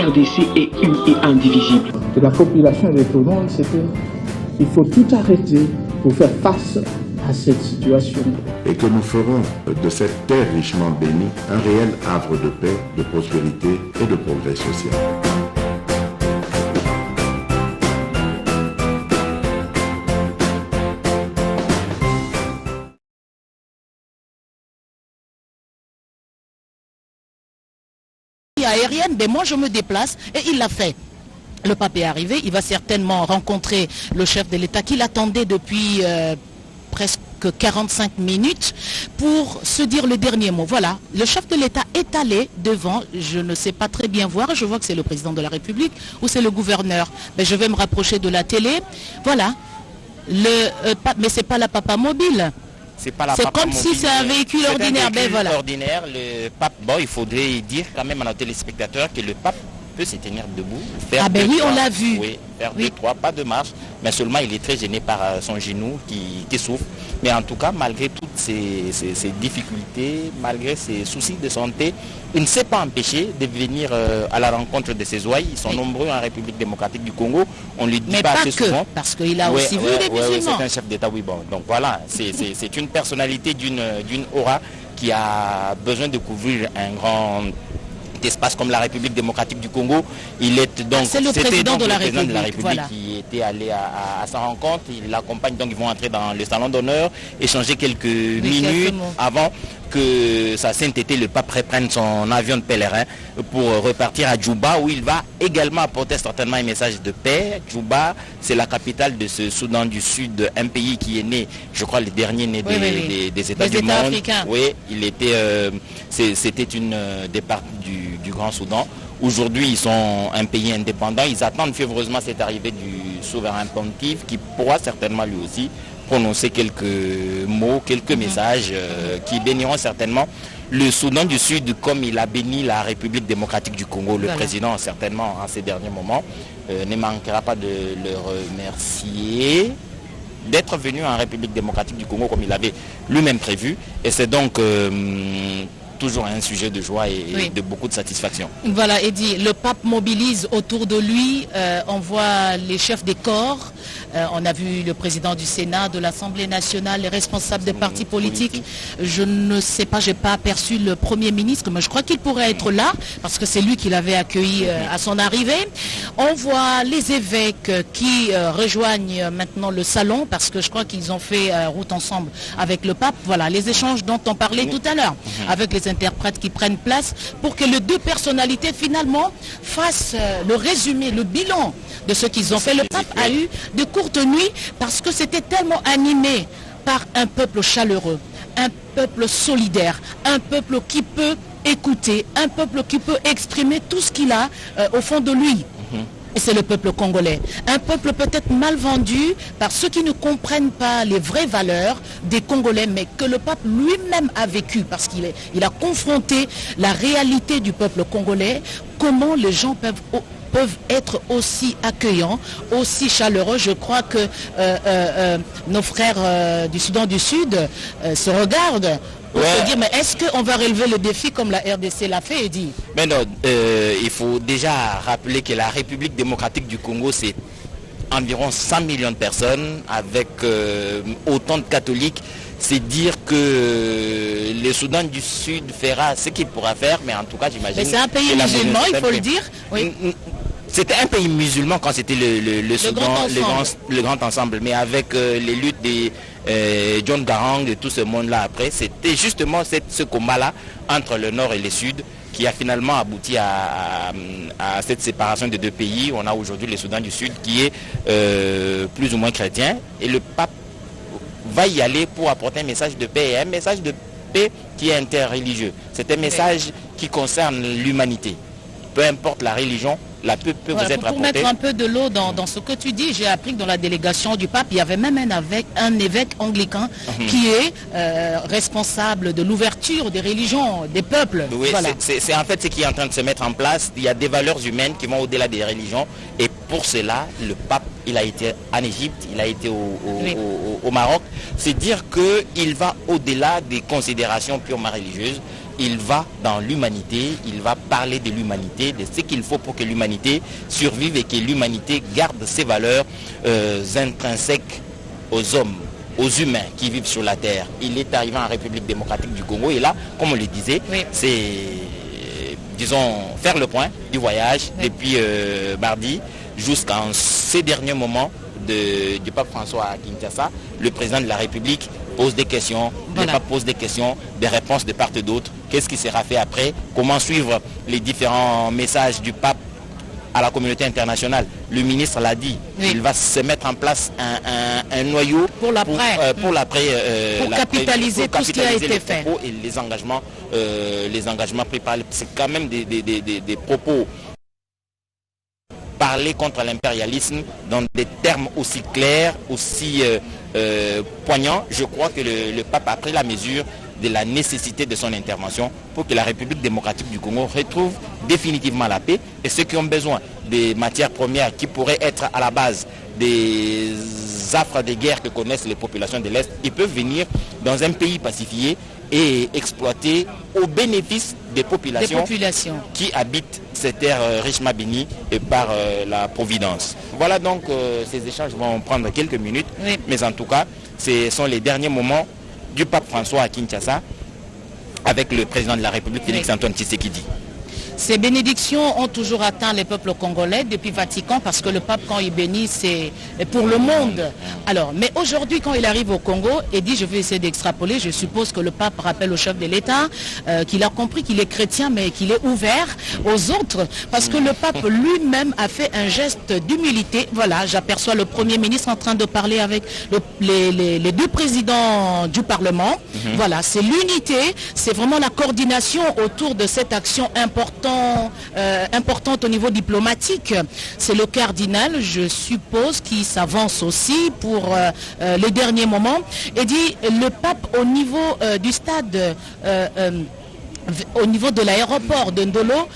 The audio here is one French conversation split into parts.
RDC est une et indivisible. De la population et de tout le monde, c'est qu'il faut tout arrêter pour faire face à cette situation. Et que nous ferons de cette terre richement bénie un réel havre de paix, de prospérité et de progrès social. Aérienne, mais moi je me déplace et il l'a fait. Le pape est arrivé, il va certainement rencontrer le chef de l'État qu'il attendait depuis presque 45 minutes pour se dire le dernier mot. Voilà, le chef de l'État est allé devant, je ne sais pas très bien voir, je vois que c'est le président de la République ou c'est le gouverneur. Mais je vais me rapprocher de la télé. Voilà, mais c'est pas la papa mobile. C'est comme si c'est un véhicule ordinaire. Ben voilà. Ordinaire, le pape, bon, il faudrait dire quand même à nos téléspectateurs que le pape peut se tenir debout. Faire on l'a vu. Oui, faire deux, trois pas de marche, mais seulement il est très gêné par son genou qui souffre. Mais en tout cas, malgré toutes ces difficultés, malgré ses soucis de santé, il ne s'est pas empêché de venir à la rencontre de ses ouailles. Ils sont nombreux en République démocratique du Congo. On ne le dit pas assez souvent. Parce qu'il a aussi vu des musulmans. C'est un chef d'État, oui. Bon. Donc voilà, c'est une personnalité d'une aura qui a besoin de couvrir un grand espace comme la République démocratique du Congo. C'est le président de la République voilà, qui était allé à sa rencontre. Il l'accompagne, donc ils vont entrer dans le salon d'honneur, échanger quelques minutes avant que sa sainteté, le pape, reprenne son avion de pèlerin pour repartir à Djouba, où il va également apporter certainement un message de paix. Djouba, c'est la capitale de ce Soudan du Sud, un pays qui est né, je crois, le dernier né des États du monde. Africains. Oui, c'était une des parties du Grand Soudan. Aujourd'hui, ils sont un pays indépendant. Ils attendent fiévreusement cette arrivée du souverain pontife qui pourra certainement lui aussi prononcer quelques mots, quelques messages qui béniront certainement le Soudan du Sud comme il a béni la République démocratique du Congo. Le président, certainement, en ces derniers moments, ne manquera pas de le remercier d'être venu en République démocratique du Congo comme il avait lui-même prévu. Et c'est donc toujours un sujet de joie et de beaucoup de satisfaction. Voilà, Eddy, le pape mobilise autour de lui, on voit les chefs des corps, on a vu le président du Sénat, de l'Assemblée nationale, les responsables des partis politiques. Je ne sais pas, je n'ai pas aperçu le Premier ministre, mais je crois qu'il pourrait être là, parce que c'est lui qui l'avait accueilli à son arrivée. On voit les évêques qui rejoignent maintenant le salon, parce que je crois qu'ils ont fait route ensemble avec le pape. Voilà, les échanges dont on parlait tout à l'heure, avec les interprètes qui prennent place pour que les deux personnalités finalement fassent le résumé, le bilan de ce qu'ils ont fait. Le pape a eu de courtes nuits parce que c'était tellement animé par un peuple chaleureux, un peuple solidaire, un peuple qui peut écouter, un peuple qui peut exprimer tout ce qu'il a au fond de lui. Et c'est le peuple congolais. Un peuple peut-être mal vendu par ceux qui ne comprennent pas les vraies valeurs des Congolais, mais que le pape lui-même a vécu, parce qu'il a confronté la réalité du peuple congolais, comment les gens peuvent être aussi accueillants, aussi chaleureux. Je crois que nos frères du Soudan du Sud se regardent pour se dire, mais est-ce qu'on va relever le défi comme la RDC l'a fait, et dit. Mais non, il faut déjà rappeler que la République démocratique du Congo, c'est environ 100 millions de personnes, avec autant de catholiques. C'est dire que le Soudan du Sud fera ce qu'il pourra faire, mais en tout cas, j'imagine... Mais c'est un pays musulman, il faut le dire. Oui. C'était un pays musulman quand c'était le Soudan, le grand ensemble, mais avec les luttes des John Garang et tout ce monde-là après, c'était justement ce combat-là entre le Nord et le Sud qui a finalement abouti à cette séparation des deux pays. On a aujourd'hui le Soudan du Sud qui est plus ou moins chrétien, et le pape va y aller pour apporter un message de paix, et un message de paix qui est interreligieux. C'est un message qui concerne l'humanité. Peu importe la religion, la paix peut vous être apportée. Pour mettre un peu de l'eau dans ce que tu dis, j'ai appris que dans la délégation du pape, il y avait même un évêque anglican qui est responsable de l'ouverture des religions, des peuples. Oui, voilà. C'est en fait ce qui est en train de se mettre en place. Il y a des valeurs humaines qui vont au-delà des religions, et pour cela, le pape, il a été en Égypte, il a été au Maroc. C'est dire qu'il va au-delà des considérations purement religieuses. Il va dans l'humanité, il va parler de l'humanité, de ce qu'il faut pour que l'humanité survive et que l'humanité garde ses valeurs intrinsèques aux hommes, aux humains qui vivent sur la terre. Il est arrivé en République démocratique du Congo et là, comme on le disait, c'est, disons, faire le point du voyage depuis mardi jusqu'en ces derniers moments du pape François à Kinshasa. Le président de la République pose des questions, le pape pose des questions, des réponses de part et d'autre. Qu'est-ce qui sera fait après? Comment suivre les différents messages du pape à la communauté internationale? Le ministre l'a dit, il va se mettre en place un noyau pour capitaliser tout ce qui a été fait. Et les engagements pris par... C'est quand même des propos parler contre l'impérialisme dans des termes aussi clairs, aussi poignants. Je crois que le pape a pris la mesure de la nécessité de son intervention pour que la République démocratique du Congo retrouve définitivement la paix. Et ceux qui ont besoin des matières premières qui pourraient être à la base des affres de guerre que connaissent les populations de l'Est, ils peuvent venir dans un pays pacifié et exploiter au bénéfice des populations qui habitent ces terres richement bénies et par la Providence. Voilà donc, ces échanges vont prendre quelques minutes, mais en tout cas, ce sont les derniers moments du pape François à Kinshasa avec le président de la République, Félix-Antoine Tshisekedi. Ces bénédictions ont toujours atteint les peuples congolais depuis Vatican, parce que le pape, quand il bénit, c'est pour le monde. Alors, mais aujourd'hui, quand il arrive au Congo et dit, je vais essayer d'extrapoler, je suppose que le pape rappelle au chef de l'État qu'il a compris qu'il est chrétien, mais qu'il est ouvert aux autres, parce que le pape lui-même a fait un geste d'humilité. Voilà, j'aperçois le Premier ministre en train de parler avec les deux présidents du Parlement. Voilà, c'est l'unité, c'est vraiment la coordination autour de cette action importante au niveau diplomatique. C'est le cardinal, je suppose, qui s'avance aussi pour les derniers moments. Et dit, le pape au niveau du stade, au niveau de l'aéroport de Ndolo,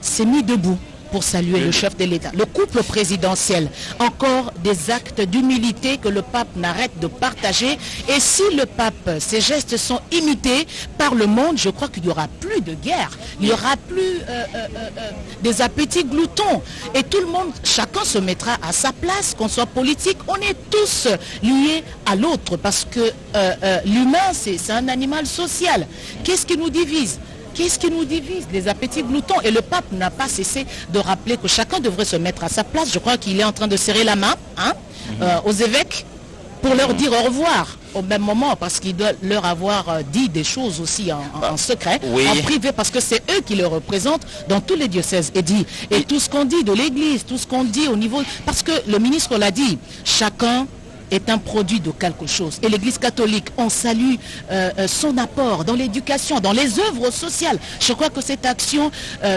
s'est mis debout pour saluer le chef de l'État. Le couple présidentiel, encore des actes d'humilité que le pape n'arrête de partager. Et si le pape, ses gestes sont imités par le monde, je crois qu'il n'y aura plus de guerre. Il n'y aura plus des appétits gloutons. Et tout le monde, chacun se mettra à sa place, qu'on soit politique. On est tous liés à l'autre parce que l'humain, c'est un animal social. Qu'est-ce qui nous divise ? Qu'est-ce qui nous divise? Les appétits gloutons. Et le pape n'a pas cessé de rappeler que chacun devrait se mettre à sa place. Je crois qu'il est en train de serrer la main aux évêques pour leur dire au revoir au même moment, parce qu'il doit leur avoir dit des choses aussi en secret, en privé, parce que c'est eux qui le représentent dans tous les diocèses. Et tout ce qu'on dit de l'Église, tout ce qu'on dit au niveau... Parce que le ministre l'a dit, chacun est un produit de quelque chose. Et l'Église catholique, on salue son apport dans l'éducation, dans les œuvres sociales. Je crois que cette action,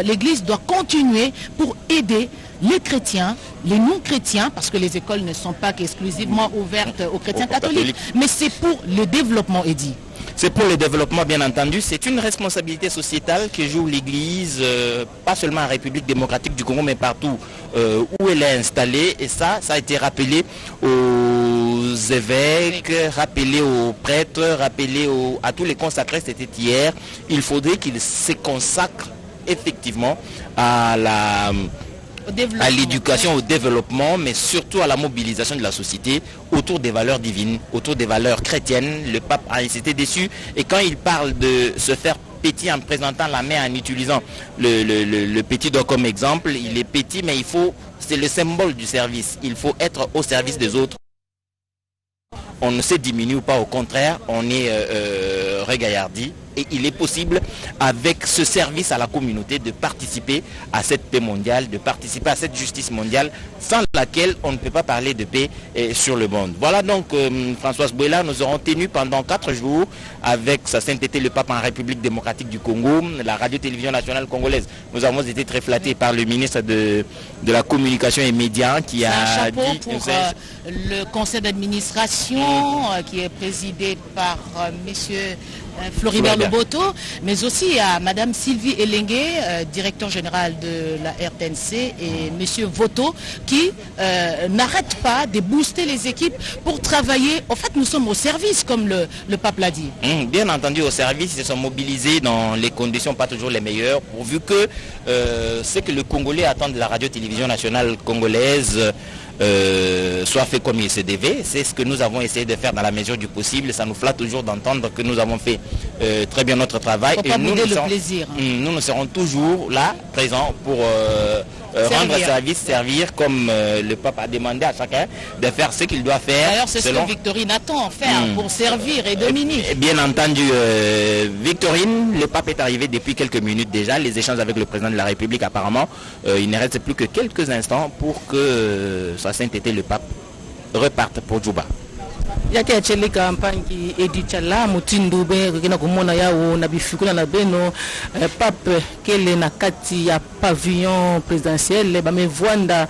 l'Église doit continuer pour aider les chrétiens, les non-chrétiens, parce que les écoles ne sont pas exclusivement ouvertes aux chrétiens catholiques, mais c'est pour le développement, Eddy. C'est pour le développement, bien entendu. C'est une responsabilité sociétale que joue l'Église, pas seulement en République démocratique du Congo, mais partout où elle est installée. Et ça a été rappelé aux évêques, rappelé aux prêtres, rappelé à tous les consacrés, c'était hier. Il faudrait qu'ils se consacrent effectivement à l'éducation, au développement, mais surtout à la mobilisation de la société autour des valeurs divines, autour des valeurs chrétiennes. Le pape a insisté dessus. Et quand il parle de se faire petit en présentant la main, en utilisant le petit doigt comme exemple, il est petit, mais c'est le symbole du service. Il faut être au service des autres. On ne se diminue pas, au contraire, on est regaillardi. Et il est possible, avec ce service à la communauté, de participer à cette paix mondiale, de participer à cette justice mondiale, sans laquelle on ne peut pas parler de paix sur le monde. Voilà donc, Françoise Bouela, nous aurons tenu pendant 4 jours avec sa sainteté le pape en République démocratique du Congo, la radio-télévision nationale congolaise. Nous avons été très flattés par le ministre de la communication et médias qui a dit... pour le conseil d'administration qui est présidé par monsieur Floribert Loboto, mais aussi à Madame Sylvie Elengue, directeur général de la RTNC, et Monsieur Voto, qui n'arrête pas de booster les équipes pour travailler. En fait, nous sommes au service, comme le pape l'a dit. Bien entendu, au service, ils se sont mobilisés dans les conditions pas toujours les meilleures, pourvu que ce que le Congolais attend de la radio-télévision nationale congolaise soit fait comme il se devait. C'est ce que nous avons essayé de faire dans la mesure du possible. Ça nous flatte toujours d'entendre que nous avons fait très bien notre travail. Et nous serons toujours là, présents pour rendre service, servir comme le pape a demandé à chacun de faire ce qu'il doit faire. D'ailleurs, c'est ce que Victorine attend faire pour servir et dominer. Bien entendu, Victorine, le pape est arrivé depuis quelques minutes déjà. Les échanges avec le président de la République, apparemment, il ne reste plus que quelques instants pour que sa sainteté, le pape, reparte pour Djouba. yake achele campagne ki edichala mutindu be kena kumona yao na bifikuna na beno pape kele na kati ya pavillon présidentiel ba mevwanda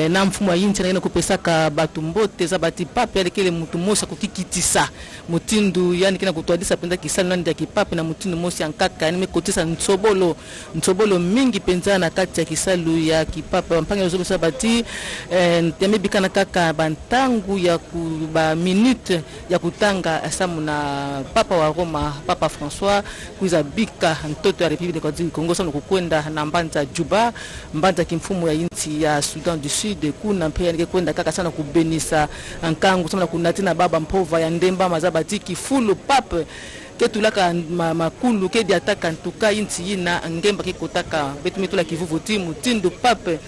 na mfumo yinti na kupesaka batu mbote za bati pape yale kele mutu mosa kukikitisa mutindu yani kena kutwadisa penda kisala ndani ya kipape na mutindu mosi ankaka ni mekotisa ntsobolo mingi penza na kati ya kisalu ya kipape mpanga yozo sabati temebikana kaka bantangu ya kuba minute ya kutanga asamu na papa wa Roma Papa François kuiza bika mtoto ya Republika ya Kongo sana kukwenda na mbanza Juba mbanza kimfumo ya inti ya Sudan du Sud kuna pia ningekwenda kaka sana kubenisa ankangu sana kunatina baba mpova ya ndemba mazabatiki fulu pape ketulaka makulu kedi ataka ntuka inti yina ngemba kikotaka betumitula kivuvuti mutindo pape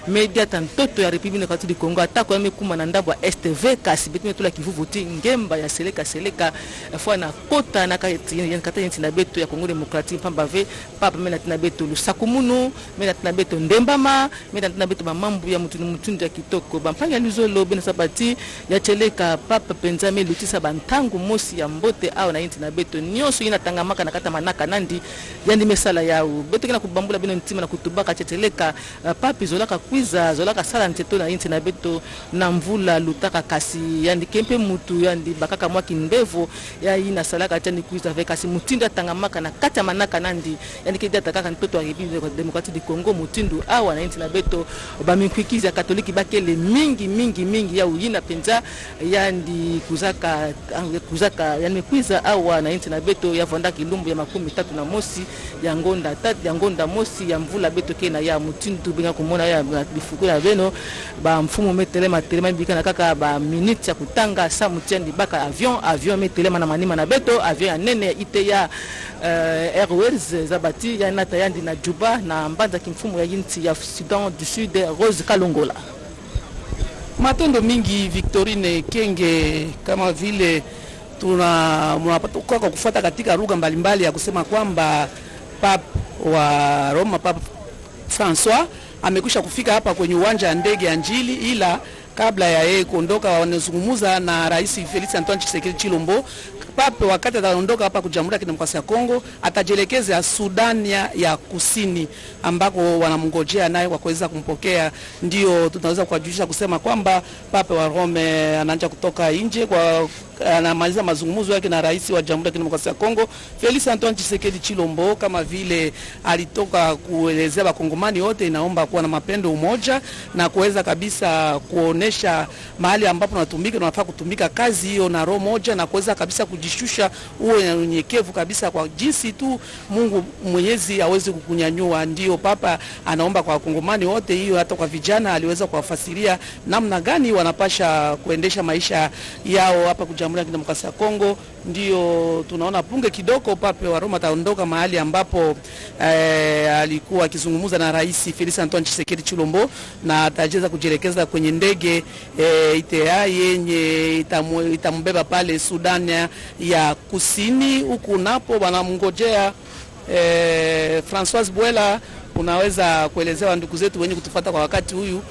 media tantoto ya Republika ya Kongo atako ya mekuma na ndabo ya STV kasi betumitula kivuvuti ngemba ya seleka fwa na kota na kata inti na beto ya Kongo Demokratiki pambave pape mena tina beto lusakumunu mena tina beto ndembama mena tina beto mamambu ya mutundu ya kitoko bampanga luzolo bena sabati ya cheleka pape penzame lutisa bantangu mosi ya mbote au na inti na beto nyoso ina tangamaka na kata manaka nandi yandi mesala yao beto kena kubambula bino ntima na kutubaka cheteleka papi zolaka kwiza zolaka sala nteto na inti na beto na mvula lutaka kasi yandi kempe mutu yandi bakaka mwaki ndevo ya ina salaka tani kwiza avec kasi mutinda tangamaka na kata manaka nandi yandi kedi atakaka ntoto wa Republika Demokratiki du Kongo mutindu awa na inti na beto bamikwikiza katoliki bakele mingi ya uyina penza yandi kuzaka yani kwiza awa na inti na beto ya vonda kilumbu ya 31 ya ngonda mosi ya mvula beto kena ya mutindu binga kumona ya bifuku ya beno ba mfumo metelema bikana kaka ba minute ya kutanga sa mutiendi baka avion metelema na manima na beto avion ya nene ite ya Airways zabati ya nata yandi na Juba na mbanza kimfumo ya inti ya Sudan du Sud Rose Kalongola matendo mingi Victorine Kenge kama vile tunapata kufuata katika lugha mbalimbali ya kusema kwamba Papa wa Roma Papa François amekwisha kufika hapa kwenye uwanja wa ndege ya Njili, ila kabla ya yeye kuondoka wanazungumza na Rais Felix Antoine Tshisekedi Chilombo. Papa wakati ataondoka hapa kwa Jamhuri ya Kidemokrasia ya Kongo atajielekeza Sudan ya Kusini ambako wanamngojea naye kwa kuweza kumpokea. Ndio tunaweza kujulisha kusema kwamba Papa wa Rome anaanza kutoka nje kwa anamaliza mazungumzo yake na Rais wa Jamhuri ya Kidemokrasia ya Kongo Felix Antoine Tshisekedi Chilombo, kama vile alitoka kuelezea wakongomani wote inaomba kuwa na mapendo, umoja na kuweza kabisa kuonesha mahali ambapo tunafaa kutumika kazi hiyo na roho moja na kuweza kabisa kujishusha uwe unyenyekevu kabisa kwa jinsi tu Mungu Mwenyezi aweze kukunyanyua. Ndio Papa anaomba kwa wakongomani wote, hiyo hata kwa vijana aliweza kuwafasiria namna gani wanapasha kuendesha maisha yao hapa Jamhuri ya Kidemokrasia ya Kongo. Ndio tunaona punge kidogo Papa wa Roma ataondoka mahali ambapo alikuwa akizungumza na Rais Felix Antoine Tshisekedi Chilombo na atajeza kujielekeza kwenye ndege ITA yenye itambeba pale Sudan ya Kusini. Huku napo wanamngojea François Bwela. Unaweza kuelezewa ndugu zetu wenye kutufuata kwa wakati huyu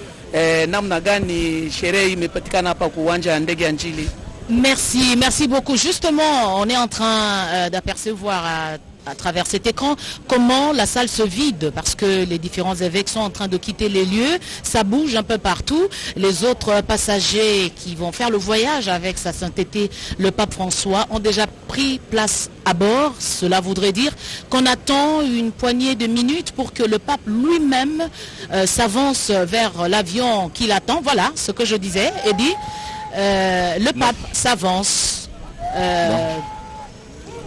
namna gani sherehe imepatikana hapa kwa uwanja wa ndege ya Njili? Merci beaucoup. Justement, on est en train d'apercevoir à à travers cet écran comment la salle se vide parce que les différents évêques sont en train de quitter les lieux, ça bouge un peu partout. Les autres passagers qui vont faire le voyage avec sa sainteté le pape François ont déjà pris place à bord. Cela voudrait dire qu'on attend une poignée de minutes pour que le pape lui-même s'avance vers l'avion qui l'attend. Voilà ce que je disais, Eddy. Le pape s'avance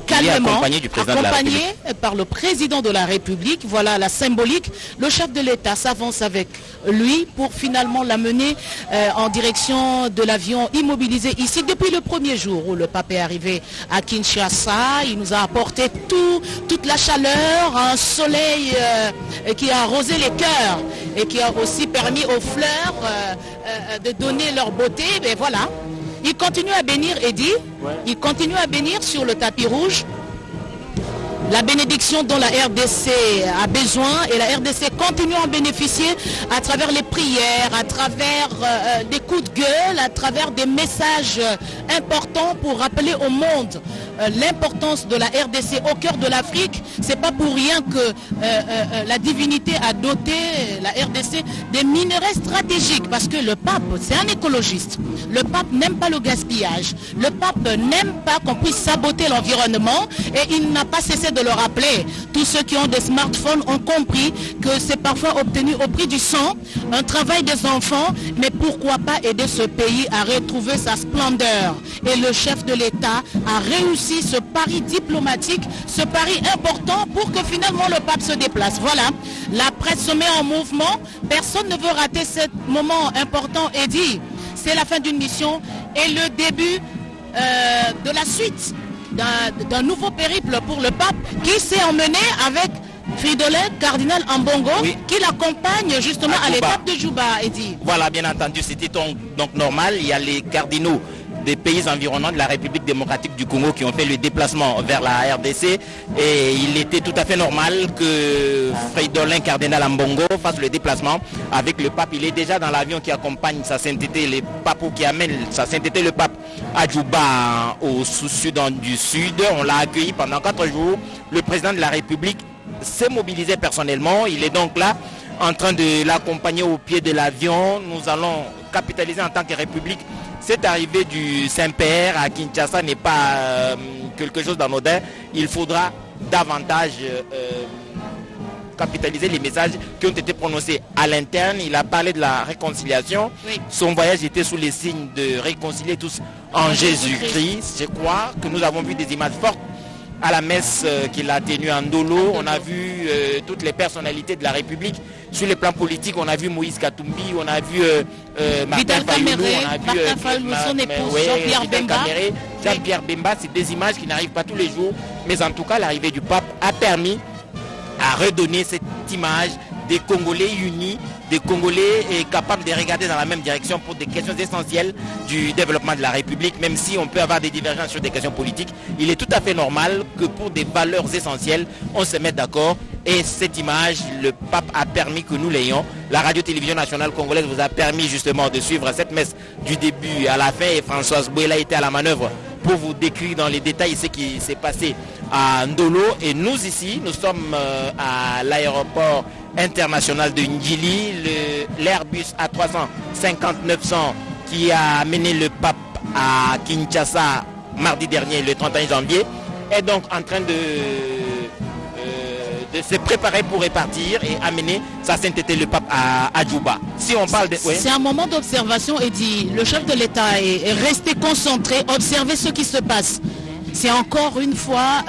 calmement, accompagné du président de la République. Par le président de la République. Voilà la symbolique. Le chef de l'État s'avance avec lui pour finalement l'amener en direction de l'avion immobilisé ici depuis le premier jour où le pape est arrivé à Kinshasa. Il nous a apporté toute la chaleur, un soleil qui a arrosé les cœurs et qui a aussi permis aux fleurs de donner leur beauté. Et voilà. Il continue à bénir, Eddy. Il continue à bénir sur le tapis rouge. La bénédiction dont la RDC a besoin et la RDC continue à en bénéficier à travers les prières, à travers des coups de gueule, à travers des messages importants pour rappeler au monde l'importance de la RDC au cœur de l'Afrique. C'est pas pour rien que la divinité a doté la RDC des minerais stratégiques parce que le pape, c'est un écologiste. Le pape n'aime pas le gaspillage. Le pape n'aime pas qu'on puisse saboter l'environnement et il n'a pas cessé de le rappeler. Tous ceux qui ont des smartphones ont compris que c'est parfois obtenu au prix du sang, un travail des enfants, mais pourquoi pas aider ce pays à retrouver sa splendeur. Et le chef de l'État a réussi ce pari diplomatique, ce pari important pour que finalement le pape se déplace. Voilà, la presse se met en mouvement, personne ne veut rater ce moment important et dit, c'est la fin d'une mission et le début de la suite d'un nouveau périple pour le pape qui s'est emmené avec Fridolin, cardinal Ambongo, qui l'accompagne justement à l'étape de Djouba, Eddy. Voilà, bien entendu, c'était donc normal. Il y a les cardinaux des pays environnants de la République démocratique du Congo qui ont fait le déplacement vers la RDC et il était tout à fait normal que Fridolin, cardinal Ambongo, fasse le déplacement avec le pape. Il est déjà dans l'avion qui accompagne sa sainteté, le pape, ou qui amène sa sainteté le pape à Djouba au Soudan du Sud. On l'a accueilli pendant 4 jours. Le président de la République s'est mobilisé personnellement. Il est donc là en train de l'accompagner au pied de l'avion. Nous allons capitaliser en tant que République. Cette arrivée du Saint-Père à Kinshasa n'est pas quelque chose d'anodin. Il faudra davantage capitaliser les messages qui ont été prononcés à l'interne. Il a parlé de la réconciliation. Oui. Son voyage était sous les signes de réconcilier tous en Jésus-Christ. Je crois que nous avons vu des images fortes à la messe qu'il a tenue en Ndolo. On a vu toutes les personnalités de la République. Sur le plan politique, on a vu Moïse Katumbi, on a vu Martin Fayoulou, on a vu son épouse Jean-Pierre Bemba. Jean-Pierre Bemba, c'est des images qui n'arrivent pas tous les jours. Mais en tout cas, l'arrivée du pape a permis à redonner cette image des Congolais unis, des Congolais capables de regarder dans la même direction pour des questions essentielles du développement de la République, même si on peut avoir des divergences sur des questions politiques. Il est tout à fait normal que pour des valeurs essentielles, on se mette d'accord. Et cette image, le pape a permis que nous l'ayons. La radio-télévision nationale congolaise vous a permis justement de suivre cette messe du début à la fin. Et Françoise Bouela était à la manœuvre pour vous décrire dans les détails ce qui s'est passé à Ndolo. Et nous ici, nous sommes à l'aéroport international de Ndjili, l'Airbus A350-900 qui a amené le pape à Kinshasa mardi dernier, le 31 janvier, est donc en train de se préparer pour repartir et amener sa sainteté le pape à Djouba. Si on parle de... C'est un moment d'observation, Eddy. Le chef de l'État est resté concentré, observer ce qui se passe. C'est encore une fois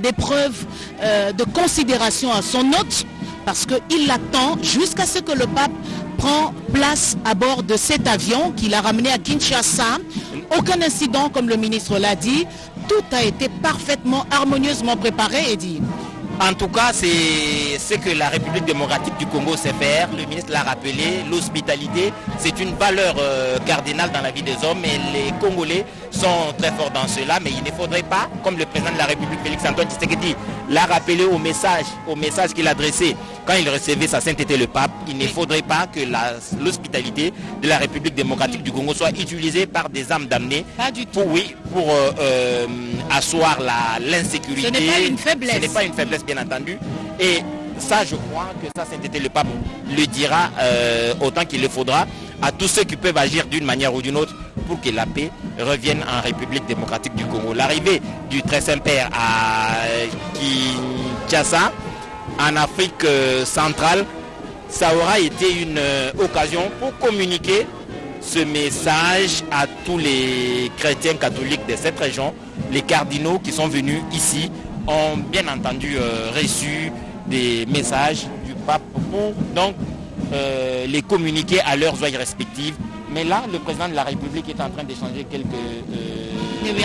des preuves de considération à son hôte, parce qu'il attend jusqu'à ce que le pape prend place à bord de cet avion qu'il a ramené à Kinshasa. Aucun incident, comme le ministre l'a dit. Tout a été parfaitement, harmonieusement préparé, Eddy. En tout cas, c'est ce que la République démocratique du Congo sait faire. Le ministre l'a rappelé, l'hospitalité, c'est une valeur cardinale dans la vie des hommes et les Congolais sont très forts dans cela. Mais il ne faudrait pas, comme le président de la République, Félix Antoine Tshisekedi, l'a rappelé au message qu'il a adressé quand il recevait sa sainteté le pape, il ne faudrait pas que l'hospitalité de la République démocratique du Congo soit utilisée par des âmes damnées pour asseoir l'insécurité. Ce n'est pas une faiblesse. Ce n'est pas une faiblesse, bien entendu. Et ça, je crois que sa sainteté le pape le dira autant qu'il le faudra à tous ceux qui peuvent agir d'une manière ou d'une autre pour que la paix revienne en République démocratique du Congo. L'arrivée du Très Saint-Père à Kinshasa, en Afrique centrale, ça aura été une occasion pour communiquer ce message à tous les chrétiens catholiques de cette région. Les cardinaux qui sont venus ici ont bien entendu reçu des messages du pape pour donc les communiquer à leurs ouïes respectives. Mais là, le président de la République est en train d'échanger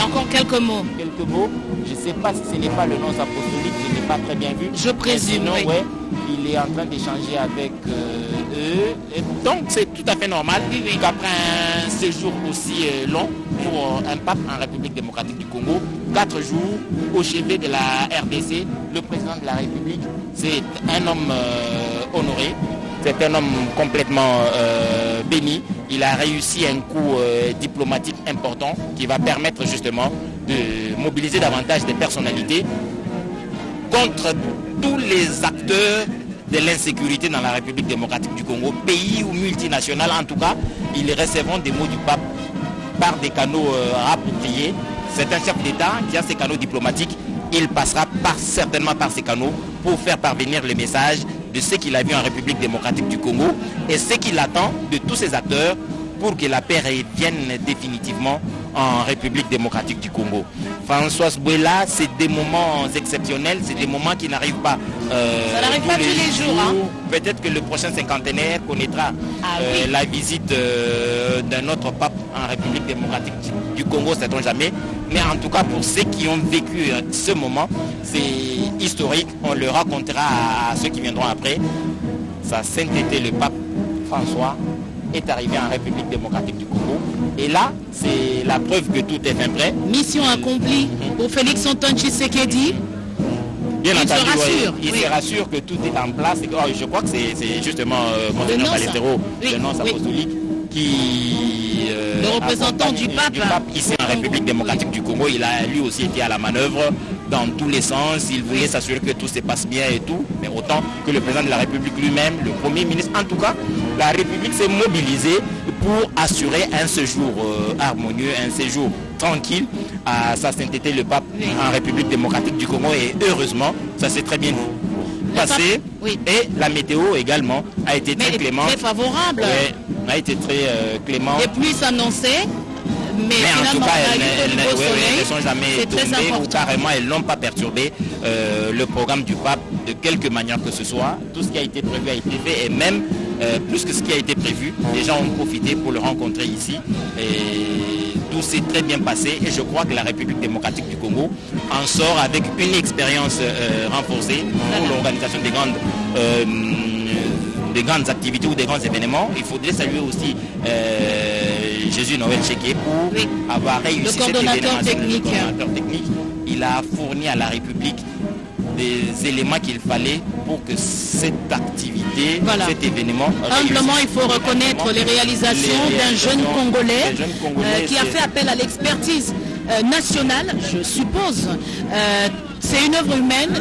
encore quelques mots. Quelques mots. Je ne sais pas si ce n'est pas le nom apostolique, je n'ai pas très bien vu. Je présume, sinon, ouais, il est en train d'échanger avec eux. Et donc, c'est tout à fait normal qu'après un séjour aussi long pour un pape en République démocratique du Congo, 4 jours au chevet de la RDC, le président de la République, c'est un homme honoré. C'est un homme complètement béni. Il a réussi un coup diplomatique important qui va permettre justement de mobiliser davantage des personnalités contre tous les acteurs de l'insécurité dans la République démocratique du Congo, pays ou multinational. En tout cas, ils recevront des mots du pape par des canaux appropriés. C'est un chef d'État qui a ses canaux diplomatiques. Il passera certainement par ces canaux pour faire parvenir le message de ce qu'il a vu en République démocratique du Congo et ce qu'il attend de tous ces acteurs pour que la paix revienne définitivement en République démocratique du Congo. Françoise Bouela, c'est des moments exceptionnels, c'est des moments qui n'arrivent pas ça n'arrive pas tous les jours. Hein. Peut-être que le prochain cinquantenaire connaîtra la visite d'un autre pape en République démocratique du Congo, sait-on jamais. Mais en tout cas, pour ceux qui ont vécu ce moment, c'est historique. On le racontera à ceux qui viendront après. Sa sainteté, le pape François, est arrivé en République démocratique du Congo. Et là, c'est la preuve que tout est fin prêt. Mission accomplie pour Félix Antoine Tshisekedi. Bien entendu, il se rassure que tout est en place. Et, je crois que c'est justement Monseigneur Baletero, le nonce apostolique, qui le représentant du pape ici en République démocratique du Congo. Il a lui aussi été à la manœuvre dans tous les sens. Il voulait s'assurer que tout se passe bien et tout, mais autant que le président de la République lui-même, le Premier ministre. En tout cas, la République s'est mobilisée pour assurer un séjour harmonieux, un séjour tranquille à sa sainteté le pape en République démocratique du Congo. Et heureusement, ça s'est très bien passé. Et la météo également a été très clémente. Très favorable. A été très clémente. Et pluies annoncées. Mais en tout cas, elles ne sont jamais tombées ou carrément elles n'ont pas perturbé le programme du pape de quelque manière que ce soit. Tout ce qui a été prévu a été fait et même plus que ce qui a été prévu, les gens ont profité pour le rencontrer ici. Et tout s'est très bien passé et je crois que la République démocratique du Congo en sort avec une expérience renforcée pour l'organisation des grandes activités ou des grands événements. Il faudrait saluer aussi Jésus Noël Cheké pour avoir réussi le coordonnateur technique. Il a fourni à la République des éléments qu'il fallait pour que cette activité, cet événement... Humblement, il faut reconnaître les réalisations d'un jeune Congolais qui a fait appel à l'expertise nationale, je suppose. C'est une œuvre humaine,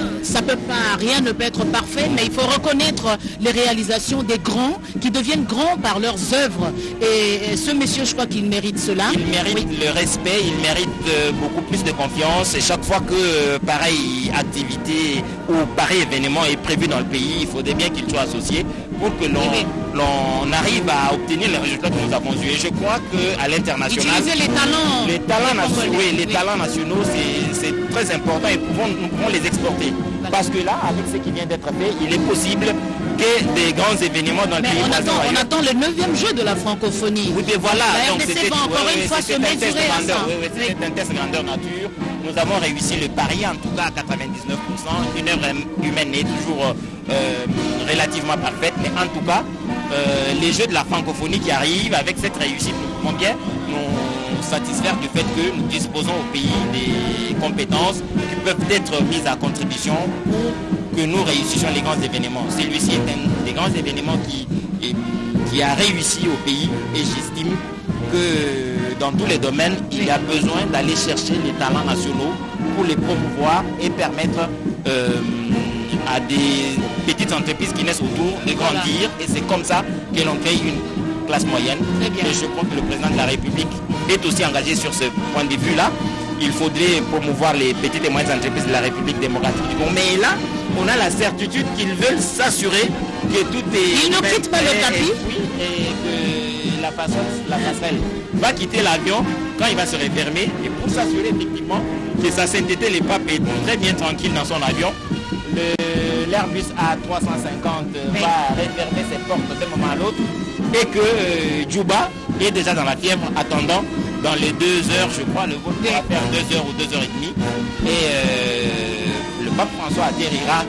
rien ne peut être parfait, mais il faut reconnaître les réalisations des grands qui deviennent grands par leurs œuvres. Et ce monsieur, je crois qu'il mérite cela. Il mérite le respect, il mérite beaucoup plus de confiance. Et chaque fois que pareille activité ou pareil événement est prévu dans le pays, il faudrait bien qu'il soit associé pour que l'on arrive à obtenir les résultats que nous avons eus. Et je crois qu'à l'international, utiliser les talents nationaux, c'est très important et nous pouvons les exporter. Parce que là, avec ce qui vient d'être fait, il est possible que des grands événements dans le pays. On attend le 9e jeu de la francophonie. Oui, mais voilà. La RDC va encore une fois se mesurer à ça. C'est un test grandeur nature. Nous avons réussi le pari, en tout cas à 99%. Une œuvre humaine est toujours relativement parfaite. Mais en tout cas, les jeux de la francophonie qui arrivent avec cette réussite, nous pouvons bien nous satisfaire du fait que nous disposons au pays des compétences qui peuvent être mises à contribution pour que nous réussissions les grands événements. Celui-ci est un des grands événements qui a réussi au pays et j'estime que dans tous les domaines, il y a besoin d'aller chercher les talents nationaux pour les promouvoir et permettre à des petites entreprises qui naissent autour de grandir et c'est comme ça que l'on crée une classe moyenne. Et je crois que le président de la République est aussi engagé sur ce point de vue-là. Il faudrait promouvoir les petites et moyennes entreprises de la République démocratique du Congo. Mais là, on a la certitude qu'ils veulent s'assurer que tout est... Ils ne quittent pas le tapis. Et que la passerelle va quitter l'avion quand il va se refermer. Et pour s'assurer effectivement que sa sainteté, le pape est très bien tranquille dans son avion, l'Airbus A350 va refermer ses portes d'un moment à l'autre et que Djouba est déjà dans la fièvre attendant dans les 2 heures, je crois, le vol va faire 2 heures ou 2 heures et demie et le pape François atterrira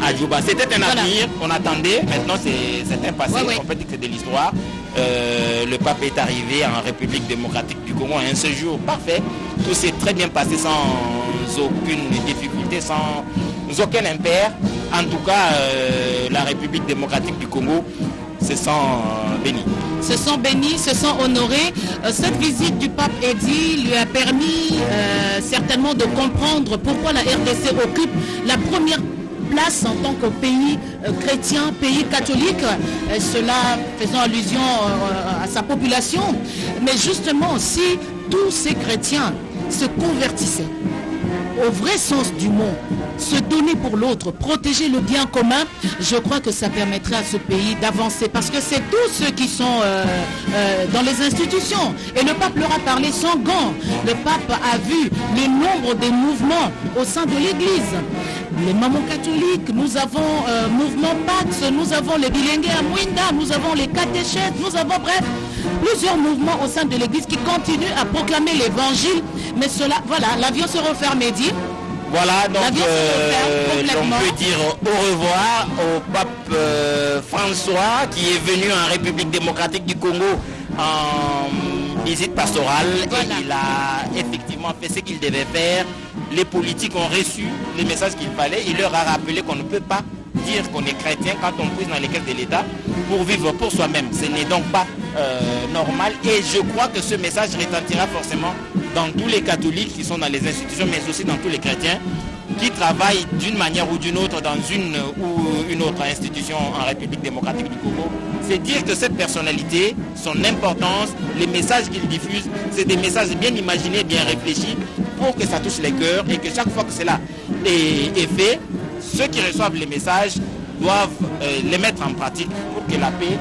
à Djouba. C'était un avenir qu'on attendait, maintenant c'est un passé, on peut dire que c'est de l'histoire. Le pape est arrivé en République démocratique du Congo un séjour parfait, tout s'est très bien passé sans aucune difficulté, sans aucun impair. En tout cas, la République démocratique du Congo se sent bénie. Se sent bénis, se sent honorés. Cette visite du pape Eddy lui a permis certainement de comprendre pourquoi la RDC occupe la première place en tant que pays chrétien, pays catholique, cela faisant allusion à sa population. Mais justement, si tous ces chrétiens se convertissaient au vrai sens du mot, se donner pour l'autre, protéger le bien commun, je crois que ça permettrait à ce pays d'avancer. Parce que c'est tous ceux qui sont dans les institutions. Et le pape leur a parlé sans gants. Le pape a vu le nombre des mouvements au sein de l'Église. Les mamans catholiques, nous avons mouvement Pax, nous avons les bilingues à Mouinda, nous avons les catéchètes, nous avons bref, plusieurs mouvements au sein de l'Église qui continuent à proclamer l'Évangile. Mais cela, voilà, l'avion se referme et dit. Voilà, donc on peut dire au revoir au pape François qui est venu en République démocratique du Congo en visite pastorale. Et il a effectivement fait ce qu'il devait faire. Les politiques ont reçu les messages qu'il fallait. Il leur a rappelé qu'on ne peut pas dire qu'on est chrétien quand on puise dans les caisses de l'État pour vivre pour soi-même. Ce n'est donc pas normal et je crois que ce message retentira forcément dans tous les catholiques qui sont dans les institutions, mais aussi dans tous les chrétiens qui travaillent d'une manière ou d'une autre dans une ou une autre institution en République démocratique du Congo. C'est dire que cette personnalité, son importance, les messages qu'il diffuse, c'est des messages bien imaginés, bien réfléchis pour que ça touche les cœurs et que chaque fois que cela est fait, ceux qui reçoivent les messages doivent les mettre en pratique pour que la paix,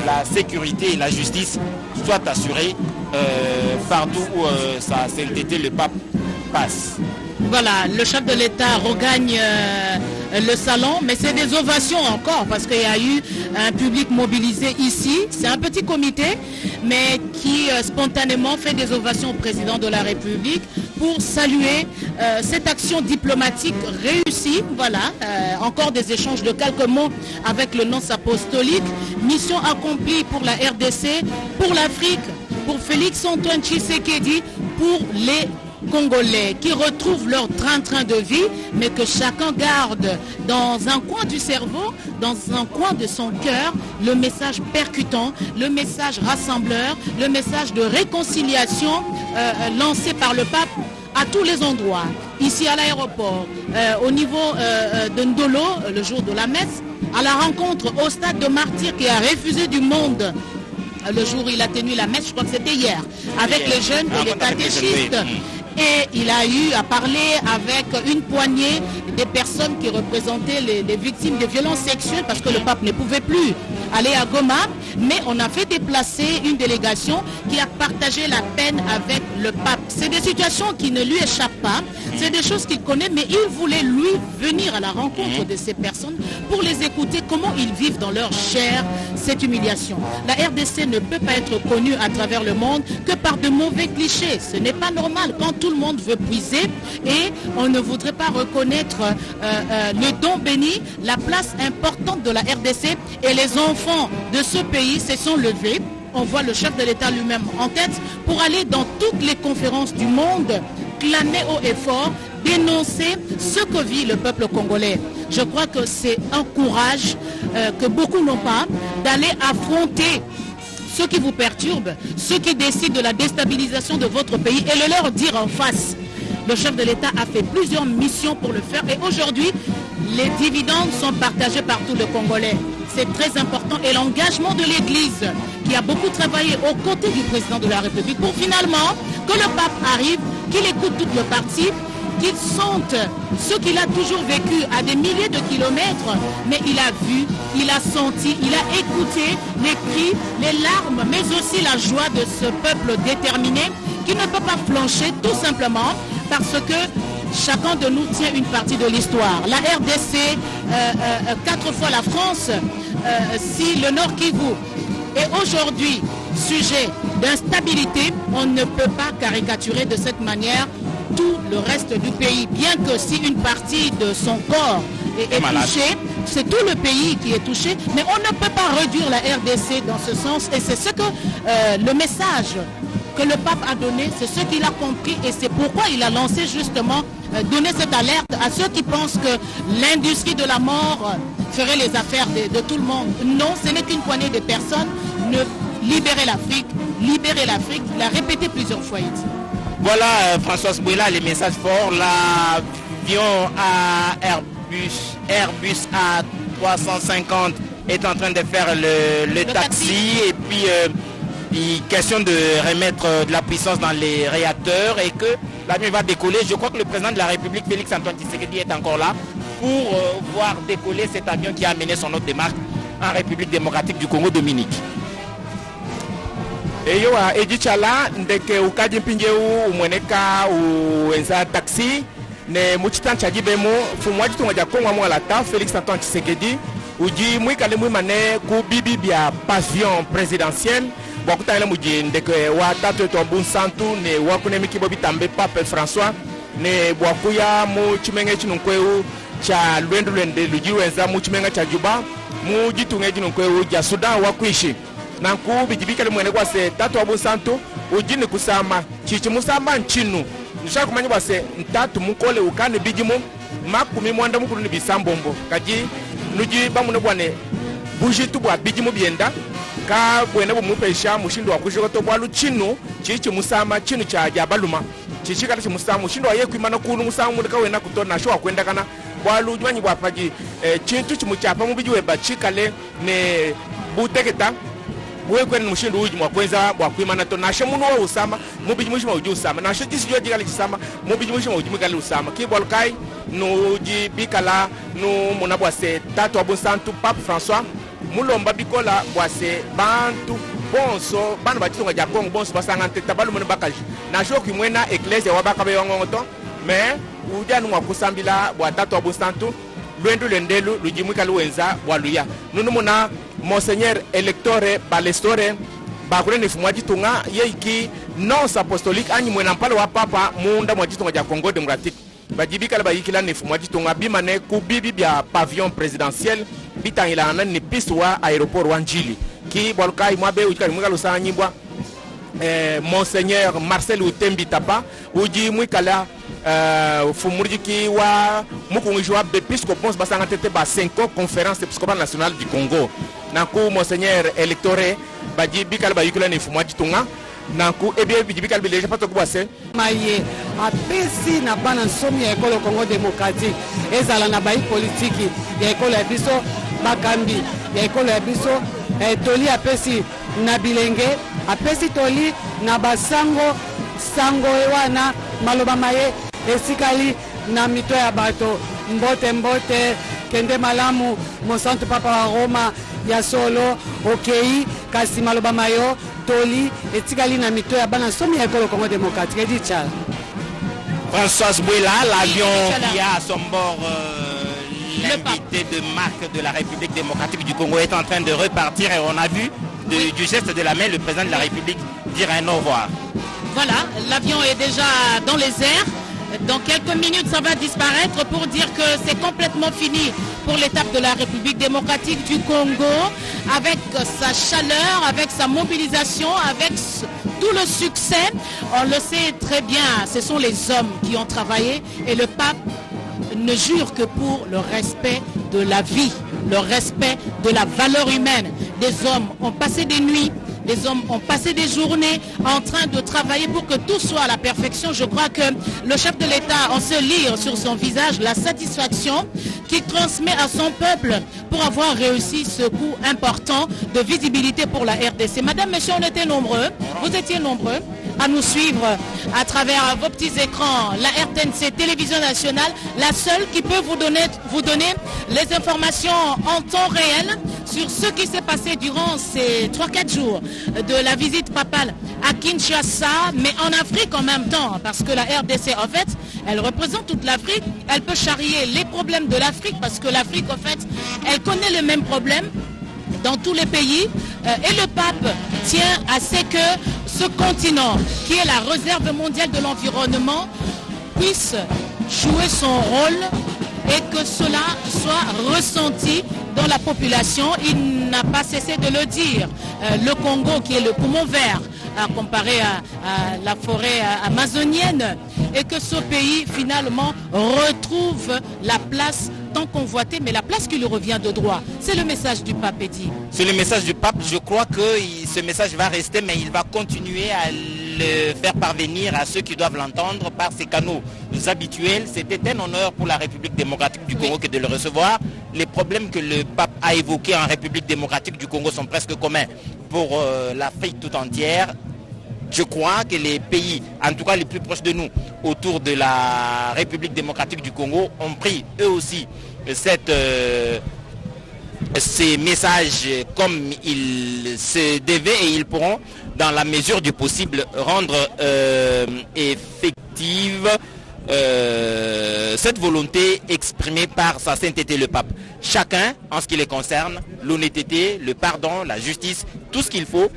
la sécurité et la justice soient assurées partout où sa sainteté, le pape, passe. Voilà, le chef de l'État regagne le salon, mais c'est des ovations encore parce qu'il y a eu un public mobilisé ici. C'est un petit comité, mais qui spontanément fait des ovations au président de la République pour saluer cette action diplomatique réussie. Voilà, encore des échanges de quelques mots avec le nonce apostolique. Mission accomplie pour la RDC, pour l'Afrique, pour Félix Antoine Tshisekedi, pour les Congolais qui retrouvent leur train-train de vie, mais que chacun garde dans un coin du cerveau, dans un coin de son cœur, le message percutant, le message rassembleur, le message de réconciliation lancé par le pape à tous les endroits. Ici à l'aéroport, au niveau de Ndolo, le jour de la messe, à la rencontre au stade de Martyrs qui a refusé du monde le jour où il a tenu la messe, je crois que c'était hier, avec les jeunes et les catéchistes. Et il a eu à parler avec une poignée des personnes qui représentaient les victimes de violences sexuelles parce que le pape ne pouvait plus aller à Goma. Mais on a fait déplacer une délégation qui a partagé la peine avec le pape. C'est des situations qui ne lui échappent pas. C'est des choses qu'il connaît, mais il voulait lui venir à la rencontre de ces personnes pour les écouter, comment ils vivent dans leur chair cette humiliation. La RDC ne peut pas être connue à travers le monde que par de mauvais clichés. Ce n'est pas normal quand tout le monde veut puiser et on ne voudrait pas reconnaître le don béni, la place importante de la RDC, et les enfants de ce pays se sont levés. On voit le chef de l'État lui-même en tête pour aller dans toutes les conférences du monde, clamer haut et fort dénoncer ce que vit le peuple congolais. Je crois que c'est un courage que beaucoup n'ont pas d'aller affronter ceux qui vous perturbent, ceux qui décident de la déstabilisation de votre pays et le leur dire en face. Le chef de l'État a fait plusieurs missions pour le faire et aujourd'hui, les dividendes sont partagés par tout le Congolais. C'est très important et l'engagement de l'Église qui a beaucoup travaillé aux côtés du président de la République pour finalement que le pape arrive, qu'il écoute tout le parti, qu'il sente ce qu'il a toujours vécu à des milliers de kilomètres, mais il a vu, il a senti, il a écouté les cris, les larmes, mais aussi la joie de ce peuple déterminé qui ne peut pas flancher tout simplement parce que chacun de nous tient une partie de l'histoire. La RDC, 4 fois la France, si le Nord Kivu est aujourd'hui sujet d'instabilité, on ne peut pas caricaturer de cette manière tout le reste du pays, bien que si une partie de son corps est touchée, c'est tout le pays qui est touché, mais on ne peut pas réduire la RDC dans ce sens et c'est ce que le message que le pape a donné, c'est ce qu'il a compris et c'est pourquoi il a lancé justement, donner cette alerte à ceux qui pensent que l'industrie de la mort ferait les affaires de tout le monde. Non, ce n'est qu'une poignée de personnes. Libérer l'Afrique, il a répété plusieurs fois ici. Voilà Françoise Bouila, les messages forts. L'avion à Airbus A350 est en train de faire le taxi et puis il question de remettre de la puissance dans les réacteurs et que l'avion va décoller. Je crois que le président de la République, Félix Antoine Tshisekedi, est encore là pour voir décoller cet avion qui a amené son autre démarche en République démocratique du Congo, Dominique. Eyo Edi Chala ndeke ukaji mpinjeu umweneka uenza taxi ne muchitan chajibemo fumwaji tungaja kongwa mwala ta Félix Antoine Tshisekedi uji mwikale mwimane ku bibi bia pavillon présidentiel wakutana muji ndeke wa tatu tombu santu ne wakune mikibo bitambe Pape François ne bwakuya mu chimenge chinunkweu cha lwendu lwende luji wenza mu chimenga cha Juba mu jitunge chinunkweu ja Sudan wakuishi nanku bijibikale mwene kwa se tatu wabu santu ujini kusama chichi musama nchinu nisha kumanyi kwa se ntatu mukole ukane bijimu makumi mwanda mukulu ni bisambombo kaji nuji bamune bwane bujitu bwa bijimu bienda ka bwene bumupesha mushindo wakujokoto bwalu chinu chichi musama chinu cha jabaluma chichi kata chi musama mushindo waye kuimana kunu musama mwene kawena kutona sho wakwenda kana bwalu jwanyi wapaji chintu chimuchapa mubijiwe bachikale ne buteketa wewe ni mushindu uji mwakweza mwakwimana to nashe muno wa usama mubiji mushima uji usama nashe jisijua jikali jisama mubiji mushima uji mkali usama kibolkai no uji bikala no munabwase tatu abu santu Pape François mulomba bikola bwase bantu bonso bana bachitonga ja Kongo bonso basangante tabalu mune bakaji nashe okimwena ecclesia wabakabe wangongoto mais uja nwa kusambila bwa tatu abu santu lwendu lendelu lujimwika luwenza waluya nunu muna Monseigneur Electore Balestore bakure ni fumwaji tunga yeiki nonce apostolique anyi mwena mpale wa papa munda mwaji tunga ja Congo démocratique bajibika la bayikila ni fumwaji tunga bimane kubibi bia pavillon présidentiel bitangila na ni piste wa aéroport wa Njili ki bolkai mwabe ujikali mwika lusa nyibwa Monseigneur Marcel Utembi Tapa uji mwikala fumuriki wa mukungishwa bepiscopos basanga tete ba 5 conférence épiscopale nationale du Congo naku Monseigneur Electore baji bikala bayikula ni fumwaji tunga naku ebie bikala bileje pato kubase maye apesi na bana nsomi ya ekolo Congo démocratique ezala na bayi politiki ya ekolo ya biso bakambi ya ekolo ya biso toli apesi na bilenge apesi toli na basango sango ewana maloba maye esikali na mito ya bato mbote mbote kende malamu mosantu papa wa Roma ya solo okei kasi maloba mayo toli etikali na mito ya bana somi ya ekolo Congo démocratique Edi Chala. Françoise Bouila, l'avion qui a à son bord l'invité de marque de la République démocratique du Congo est en train de repartir et on a vu du geste de la main le président de la République dire un au revoir. Voilà, l'avion est déjà dans les airs. Dans quelques minutes, ça va disparaître pour dire que c'est complètement fini pour l'étape de la République démocratique du Congo, avec sa chaleur, avec sa mobilisation, avec tout tout le succès, on le sait très bien, ce sont les hommes qui ont travaillé et le pape ne jure que pour le respect de la vie, le respect de la valeur humaine. Des hommes ont passé des nuits, les hommes ont passé des journées en train de travailler pour que tout soit à la perfection. Je crois que le chef de l'État, on se lire sur son visage la satisfaction qu'il transmet à son peuple pour avoir réussi ce coup important de visibilité pour la RDC. Madame, monsieur, on était nombreux, vous étiez nombreux à nous suivre à travers vos petits écrans. La RTNC Télévision Nationale, la seule qui peut vous donner les informations en temps réel sur ce qui s'est passé durant ces 3-4 jours de la visite papale à Kinshasa, mais en Afrique en même temps, parce que la RDC, en fait, elle représente toute l'Afrique. Elle peut charrier les problèmes de l'Afrique, parce que l'Afrique, en fait, elle connaît les mêmes problèmes dans tous les pays, et le pape tient à ce que ce continent, qui est la réserve mondiale de l'environnement, puisse jouer son rôle et que cela soit ressenti dans la population. Il n'a pas cessé de le dire. Le Congo, qui est le poumon vert, comparé à la forêt amazonienne, et que ce pays finalement retrouve la place tant convoitée, mais la place qui lui revient de droit. C'est le message du pape, Eddy. C'est le message du pape. Je crois que ce message va rester, mais il va continuer à le faire parvenir à ceux qui doivent l'entendre par ses canaux habituels. C'était un honneur pour la République démocratique du Congo que de le recevoir. Les problèmes que le pape a évoqués en République démocratique du Congo sont presque communs pour l'Afrique tout entière. Je crois que les pays, en tout cas les plus proches de nous, autour de la République démocratique du Congo, ont pris eux aussi ces messages comme il se devait, et ils pourront, dans la mesure du possible, rendre effective cette volonté exprimée par sa sainteté le pape. Chacun, en ce qui les concerne, l'honnêteté, le pardon, la justice, tout ce qu'il faut,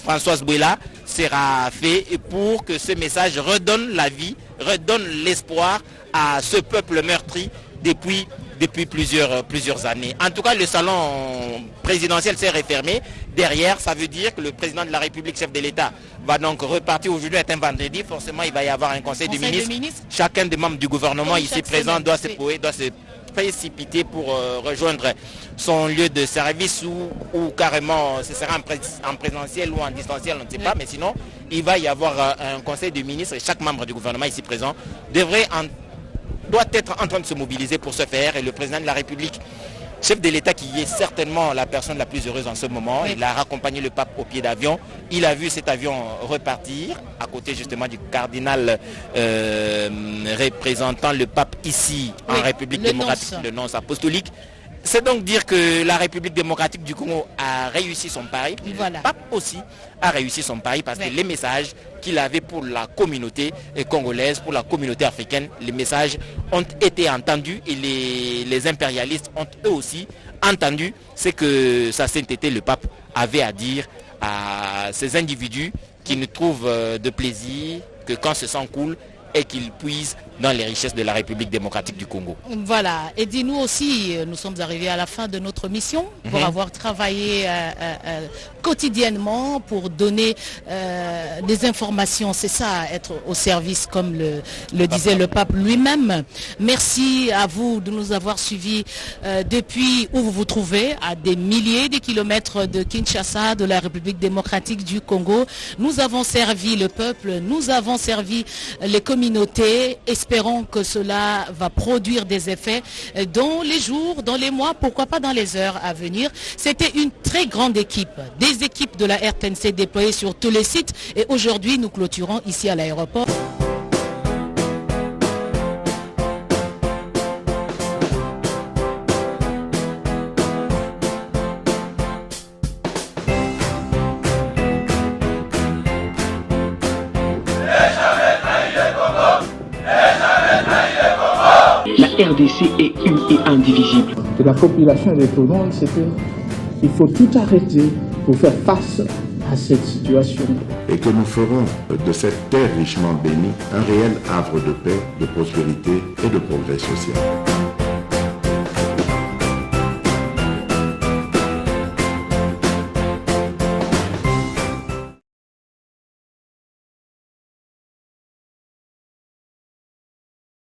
Françoise Bouela, sera fait pour que ce message redonne la vie, redonne l'espoir à ce peuple meurtri depuis plusieurs années. En tout cas, le salon présidentiel s'est refermé. Derrière, ça veut dire que le président de la République, chef de l'État, va donc repartir. Aujourd'hui est un vendredi. Forcément, il va y avoir un conseil de ministres. Chacun des membres du gouvernement ici présent doit se précipiter pour rejoindre son lieu de service ou carrément ce sera en présentiel ou en distanciel, on ne sait pas, mais sinon il va y avoir un conseil de ministres et chaque membre du gouvernement ici présent doit être en train de se mobiliser pour ce faire, et le président de la République, chef de l'État, qui est certainement la personne la plus heureuse en ce moment, il a raccompagné le pape au pied d'avion, il a vu cet avion repartir à côté justement du cardinal représentant le pape ici en République démocratique, le nonce apostolique. C'est donc dire que la République démocratique du Congo a réussi son pari. Voilà. Le pape aussi a réussi son pari parce que les messages qu'il avait pour la communauté congolaise, pour la communauté africaine, les messages ont été entendus et les impérialistes ont eux aussi entendu ce que sa sainteté, le pape, avait à dire à ces individus qui ne trouvent de plaisir que quand ce sang coule et qu'ils puisent dans les richesses de la République démocratique du Congo. Voilà, et dis-nous aussi, nous sommes arrivés à la fin de notre mission pour avoir travaillé quotidiennement pour donner des informations, c'est ça, être au service comme le disait le pape lui-même. Merci à vous de nous avoir suivis depuis où vous vous trouvez, à des milliers de kilomètres de Kinshasa, de la République démocratique du Congo. Nous avons servi le peuple, nous avons servi les communautés. Espérons que cela va produire des effets dans les jours, dans les mois, pourquoi pas dans les heures à venir. C'était une très grande équipe, des équipes de la RTNC déployées sur tous les sites, et aujourd'hui nous clôturons ici à l'aéroport. La RDC est une et indivisible. De la population et de tout le monde, c'était qu'il faut tout arrêter pour faire face à cette situation. Et que nous ferons de cette terre richement bénie un réel havre de paix, de prospérité et de progrès social.